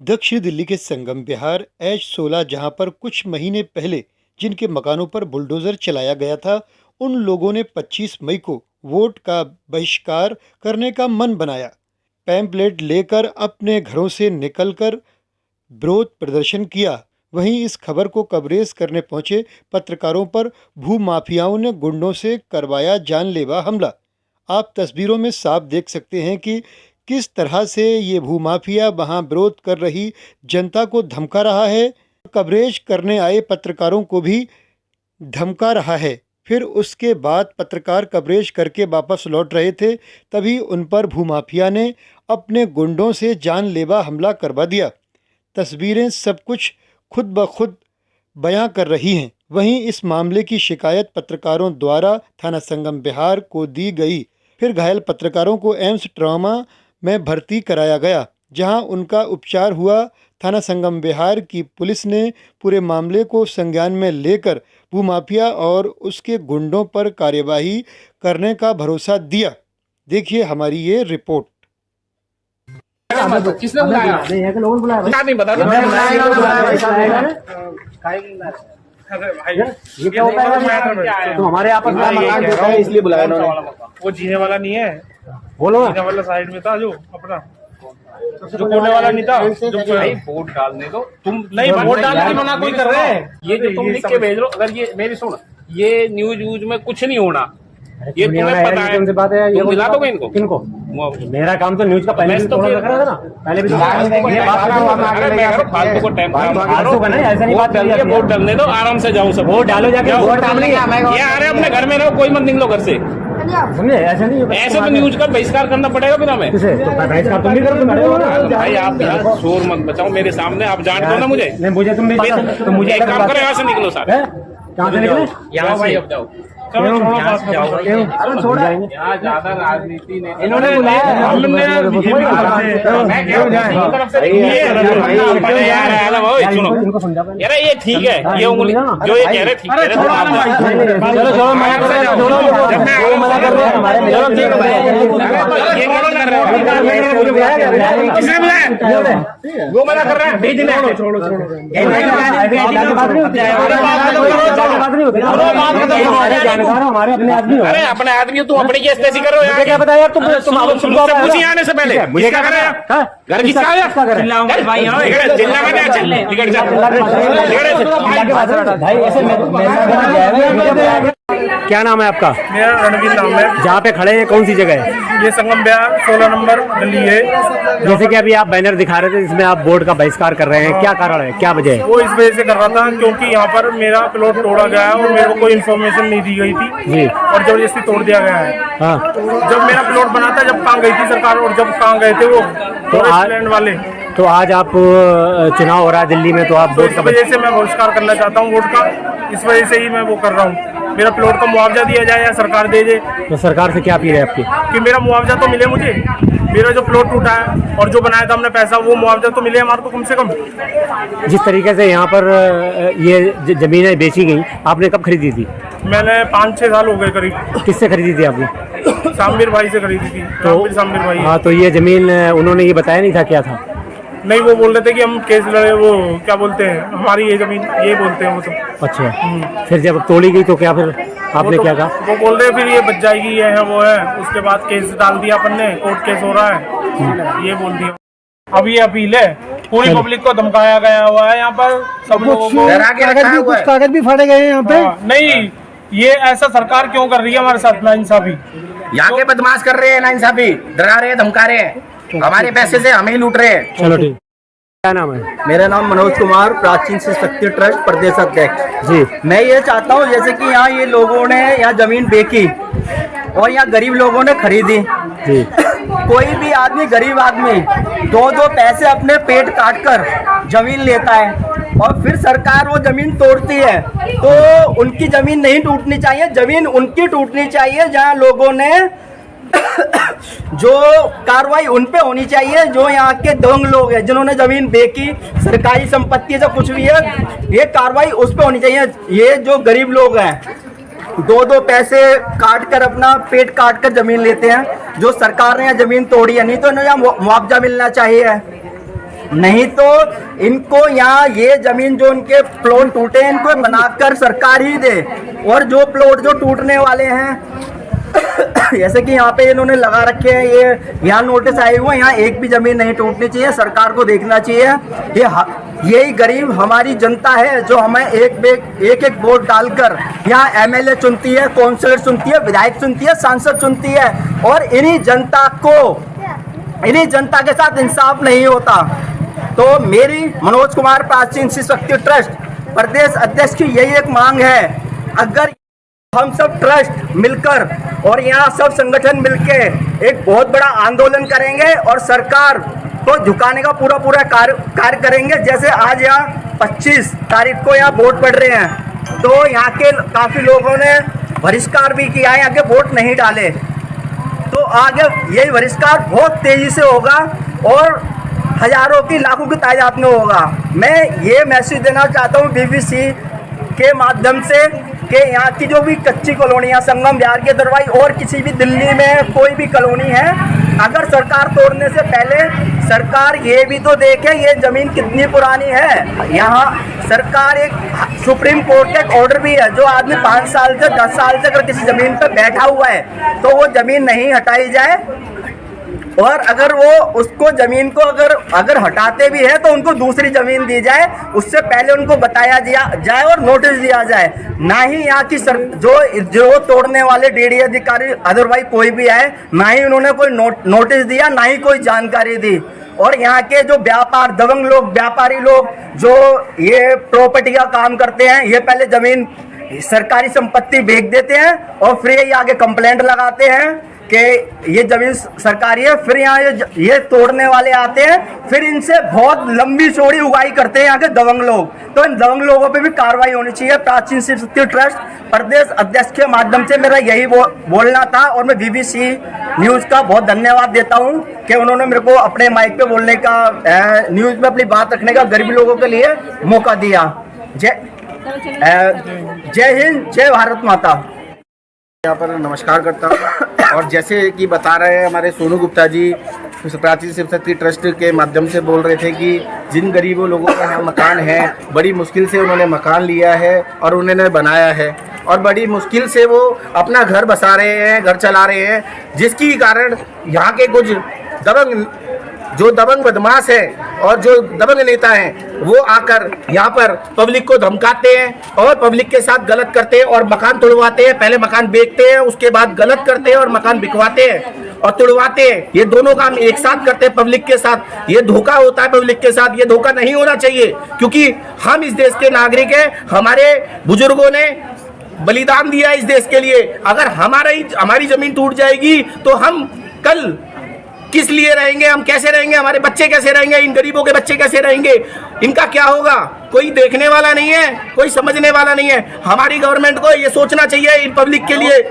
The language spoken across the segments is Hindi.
दक्षिण दिल्ली के संगम विहार H16 जहां पर कुछ महीने पहले जिनके मकानों पर बुलडोजर चलाया गया था, उन लोगों ने 25 मई को वोट का बहिष्कार करने का मन बनाया। पैम्पलेट लेकर अपने घरों से निकलकर विरोध प्रदर्शन किया। वहीं इस खबर को कवरेज करने पहुंचे पत्रकारों पर भूमाफियाओं ने गुंडों से करवाया जानलेवा हमला। आप तस्वीरों में साफ देख सकते हैं कि किस तरह से ये भूमाफिया वहां विरोध कर रही जनता को धमका रहा है, कवरेज करने आए पत्रकारों को भी धमका रहा है। फिर उसके बाद पत्रकार कवरेज करके वापस लौट रहे थे, तभी उन पर भूमाफिया ने अपने गुंडों से जानलेवा हमला करवा दिया। तस्वीरें सब कुछ खुद ब खुद बयां कर रही हैं। वहीं इस मामले की शिकायत पत्रकारों द्वारा थाना संगम विहार को दी गई। फिर घायल पत्रकारों को एम्स ट्रॉमा में भर्ती कराया गया, जहां उनका उपचार हुआ। थाना संगम विहार की पुलिस ने पूरे मामले को संज्ञान में लेकर भूमाफिया और उसके गुंडों पर कार्यवाही करने का भरोसा दिया। देखिए हमारी ये रिपोर्ट। किसने बुलाया? लोगों ने बुलाया। नहीं बता ये क्या होता है? तो हमारे आपस में मकान देता है इसलिए बुलाया उन्होंने। वो जीने वाला नहीं है, बोलो जीने वाला साइड में था जो अपना जो कोने वाला नहीं था। जो भाई वोट डालने दो, तुम नहीं वोट डालने की मना कोई कर रहे हैं। ये जो तुम लिख के भेज रहे हो, अगर ये मेरी सुन, ये न्यूज में कुछ नहीं होना, ये तुम्हें पता है। उनसे बात है, तुम दिला दोगे इनको? किनको? मेरा काम तो न्यूज का पहले भी थोड़ा लग रहा था ना, पहले भी फालतू को टाइम ऐसा नहीं बात। वोट डालने दो, आराम से जाओ सब वोट डालो, जाके वोट डालने। ये आ रहे अपने घर में रहो, कोई मत निकलो घर से। समझे? ऐसा नहीं, ऐसे तो न्यूज का बहिष्कार करना पड़ेगा फिर हमें। बहिष्कार तुम भी करो भाई, आप यहाँ शोर मत बचाओ मेरे सामने। आप जान दो ना मुझे। नहीं, मुझे तुम भी तो मुझे एक काम करो, यहाँ से निकलो सारे। कहाँ से निकले? यहाँ भाई अब जाओ। छोड़ जाएंगे। यहाँ ज्यादा राजनीति नहीं, इन्होंने बुलाया। यार ये ठीक है, ये उंगली जो ये कह रहे ठीक है। वो मना कर रहे हैं। छोड़ो हमारे अपने आदमी। अरे अपने आदमी तुम अपनी केस कैसी कर रहे हो? क्या पता यार, तुम पूछिए आने से पहले मुझे क्या कर रहे हैं? घर किसका है? क्या नाम है आपका? मेरा रणवीर नाम है। जहाँ पे खड़े हैं कौन सी जगह है? ये संगम विहार 16 नंबर गली है। जैसे कि अभी आप बैनर दिखा रहे थे, इसमें आप बोर्ड का बहिष्कार कर रहे हैं, क्या कारण है, क्या वजह है? वो इस वजह से कर रहा था क्योंकि यहाँ पर मेरा प्लॉट तोड़ा गया है और मेरे को कोई इन्फॉर्मेशन नहीं दी गई थी जी, और जबरदस्ती तोड़ दिया गया है। हाँ, जब मेरा प्लॉट बना था, जब कहाँ गई थी सरकार और जब कहाँ गए थे वो लैंड वाले। तो आज आप चुनाव हो रहा है दिल्ली में, तो आप वोट इस वजह से मैं बहिष्कार करना चाहता हूँ वोट का। इस वजह से ही मैं वो कर रहा हूँ। मेरा प्लॉट का मुआवजा दिया जाए या सरकार दे दे। तो सरकार से क्या अपील है आपकी? कि मेरा मुआवजा तो मिले मुझे। मेरा जो प्लॉट टूटा है और जो बनाया था हमने पैसा, वो मुआवजा तो मिले हमारे को कम से कम। जिस तरीके से यहाँ पर ये जमीनें बेची गई, आपने कब खरीदी थी? मैंने 5-6 साल हो गए करीब। किससे खरीदी थी आपने? सामवीर भाई से खरीदी थी। तो सामवीर भाई। हाँ, तो ये जमीन उन्होंने ये बताया नहीं था क्या था? नहीं, वो बोल रहे थे कि हम केस लड़े, वो क्या बोलते हैं, हमारी ये जमीन, ये बोलते हैं वो तो। अच्छा, फिर जब तोड़ी गई तो क्या फिर आपने क्या कहा? वो बोल रहे फिर ये बच जाएगी, ये है वो है। उसके बाद केस डाल दिया अपन ने, कोर्ट केस हो रहा है, ये बोल दिया। अब ये अपील है, पूरी पब्लिक को धमकाया गया हुआ है यहाँ पर, सब लोगों को। कुछ कागज भी फाड़े गए हैं यहाँ पे। नहीं, ये ऐसा सरकार क्यों कर रही है हमारे साथ नाइंसाफी? यहाँ के बदमाश कर रहे हैं नाइंसाफी, डरा रहे हैं, धमका रहे हैं, हमारे पैसे से हमें ही लूट रहे हैं। चलो ठीक। क्या नाम है? मेरा नाम मनोज कुमार, प्राचीन शिव शक्ति ट्रस्ट प्रदेश अध्यक्ष जी। मैं ये चाहता हूँ, जैसे कि यहाँ ये लोगों ने यहाँ जमीन बेची और यहाँ गरीब लोगों ने खरीदी जी। कोई भी आदमी, गरीब आदमी 2-2 पैसे अपने पेट काट कर जमीन लेता है और फिर सरकार वो जमीन तोड़ती है। तो उनकी जमीन नहीं टूटनी चाहिए, जमीन उनकी टूटनी चाहिए जहाँ लोगों ने जो कार्रवाई उन पे होनी चाहिए, जो यहाँ के दंग लोग हैं जिन्होंने जमीन बेची, सरकारी संपत्ति से कुछ भी है, ये कार्रवाई उस पे होनी चाहिए। ये जो गरीब लोग हैं 2-2 पैसे काट कर, अपना पेट काट कर जमीन लेते हैं, जो सरकार ने यहाँ जमीन तोड़ी है, नहीं तो इन्हें यहाँ मुआवजा मिलना चाहिए। नहीं तो इनको यहाँ ये जमीन जो इनके प्लॉट टूटे हैं इनको बनाकर सरकार ही दे। और जो प्लॉट जो टूटने वाले हैं जैसे कि यहाँ पे इन्होंने लगा रखे हैं, ये यहाँ नोटिस आए हुए हैं, यहाँ एक भी जमीन नहीं टूटनी चाहिए, सरकार को देखना चाहिए। यही गरीब हमारी जनता है जो हमें एक वोट डालकर यहाँ एमएलए चुनती है, काउंसलर चुनती है, विधायक चुनती है, सांसद चुनती है। और इन्हीं जनता के साथ इंसाफ नहीं होता। तो मेरी मनोज कुमार प्राचीन शिव शक्ति ट्रस्ट प्रदेश अध्यक्ष की यही एक मांग है, अगर हम सब ट्रस्ट मिलकर और यहाँ सब संगठन मिलके एक बहुत बड़ा आंदोलन करेंगे और सरकार को झुकाने का पूरा कार्य करेंगे। जैसे आज यहाँ 25 तारीख को यहाँ वोट पड़ रहे हैं, तो यहाँ के काफ़ी लोगों ने बहिष्कार भी किया है, आगे वोट नहीं डाले। तो आगे यही बहिष्कार बहुत तेज़ी से होगा और हजारों की लाखों की तादाद में होगा। मैं ये मैसेज देना चाहता हूँ बीबीसी के माध्यम से कि यहाँ की जो भी कच्ची कॉलोनियाँ संगम विहार के दरवाई और किसी भी दिल्ली में कोई भी कॉलोनी है, अगर सरकार तोड़ने से पहले सरकार ये भी तो देखे ये ज़मीन कितनी पुरानी है। यहाँ सरकार एक सुप्रीम कोर्ट का एक ऑर्डर भी है, जो आदमी 5 साल से 10 साल से अगर किसी ज़मीन पर बैठा हुआ है तो वो ज़मीन नहीं हटाई जाए। और अगर वो उसको ज़मीन को अगर हटाते भी है तो उनको दूसरी ज़मीन दी जाए, उससे पहले उनको बताया जाए और नोटिस दिया जाए। ना ही यहाँ की जो तोड़ने वाले डीडी अधिकारी अदरवाइज कोई भी आए, ना ही उन्होंने कोई नोटिस दिया, ना ही कोई जानकारी दी। और यहाँ के जो दबंग लोग, व्यापारी लोग जो ये प्रॉपर्टी का काम करते हैं, ये पहले ज़मीन सरकारी संपत्ति बेच देते हैं और फिर ये आगे कंप्लेंट लगाते हैं कि ये जमीन सरकारी है। फिर यहाँ ये तोड़ने वाले आते हैं, फिर इनसे बहुत लंबी चौड़ी उगाई करते हैं यहाँ के दबंग लोग। तो इन दबंग लोगों पे भी कार्रवाई होनी चाहिए। प्राचीन शिव शक्ति ट्रस्ट प्रदेश अध्यक्ष के माध्यम से मेरा यही बोलना था। और मैं बीबीसी न्यूज़ का बहुत धन्यवाद देता हूँ कि उन्होंने मेरे को अपने माइक पे बोलने का, न्यूज़ में अपनी बात रखने का गरीब लोगों के लिए मौका दिया। जय हिंद, जय भारत माता। यहाँ पर नमस्कार करता हूँ। और जैसे कि बता रहे हैं हमारे सोनू गुप्ता जी प्राचीन शिव शक्ति ट्रस्ट के माध्यम से बोल रहे थे कि जिन गरीबों लोगों का यहाँ मकान है, बड़ी मुश्किल से उन्होंने मकान लिया है और उन्होंने बनाया है और बड़ी मुश्किल से वो अपना घर बसा रहे हैं, घर चला रहे हैं, जिसकी कारण यहाँ के कुछ दबंग बदमाश है और जो दबंग नेता हैं वो आकर यहाँ पर पब्लिक को धमकाते हैं और पब्लिक के साथ गलत करते हैं और मकान तोड़वाते हैं। पहले मकान बेचते हैं, उसके बाद गलत करते हैं और मकान बिकवाते हैं और तोड़वाते हैं। ये दोनों काम एक साथ करते हैं पब्लिक के साथ। ये धोखा होता है पब्लिक के साथ, ये धोखा नहीं होना चाहिए, क्योंकि हम इस देश के नागरिक हैं। हमारे बुजुर्गों ने बलिदान दिया इस देश के लिए। अगर हमारी जमीन टूट जाएगी तो हम कल किस लिए रहेंगे, हम कैसे रहेंगे, हमारे बच्चे कैसे रहेंगे, इन गरीबों के बच्चे कैसे रहेंगे, इनका क्या होगा? कोई देखने वाला नहीं है, कोई समझने वाला नहीं है। हमारी गवर्नमेंट को ये सोचना चाहिए इन पब्लिक के लिए।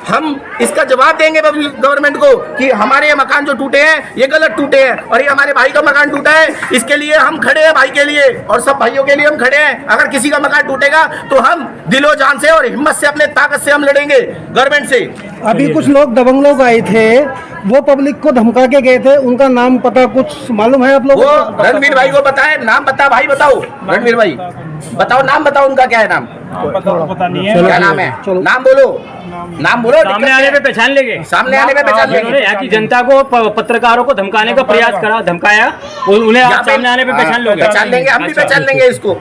हम इसका जवाब देंगे गवर्नमेंट को कि हमारे ये मकान जो टूटे हैं ये गलत टूटे हैं और ये हमारे भाई का मकान टूटा है, इसके लिए हम खड़े हैं, भाई के लिए और सब भाइयों के लिए हम खड़े हैं। अगर किसी का मकान टूटेगा तो हम दिलो जान से और हिम्मत से, अपने ताकत से हम लड़ेंगे गवर्नमेंट से। अभी कुछ लोग दबंग लोग आए थे, वो पब्लिक को धमका के गए थे, उनका नाम पता कुछ मालूम है आप लोगों को? रणवीर भाई को बताए, नाम बता भाई, बताओ रणवीर भाई, बताओ नाम, बताओ उनका क्या है नाम, पता नहीं है क्या नाम है, नाम बोलो, नाम बोलो। सामने आने पे पहचान लेंगे, सामने आने पे पहचान लेंगे। यहाँ की जनता को, पत्रकारों को धमकाने का प्रयास करा, धमकाया, उन्हें सामने आने पे पहचान लोगे, पहचान लेंगे, हम भी पहचान लेंगे इसको।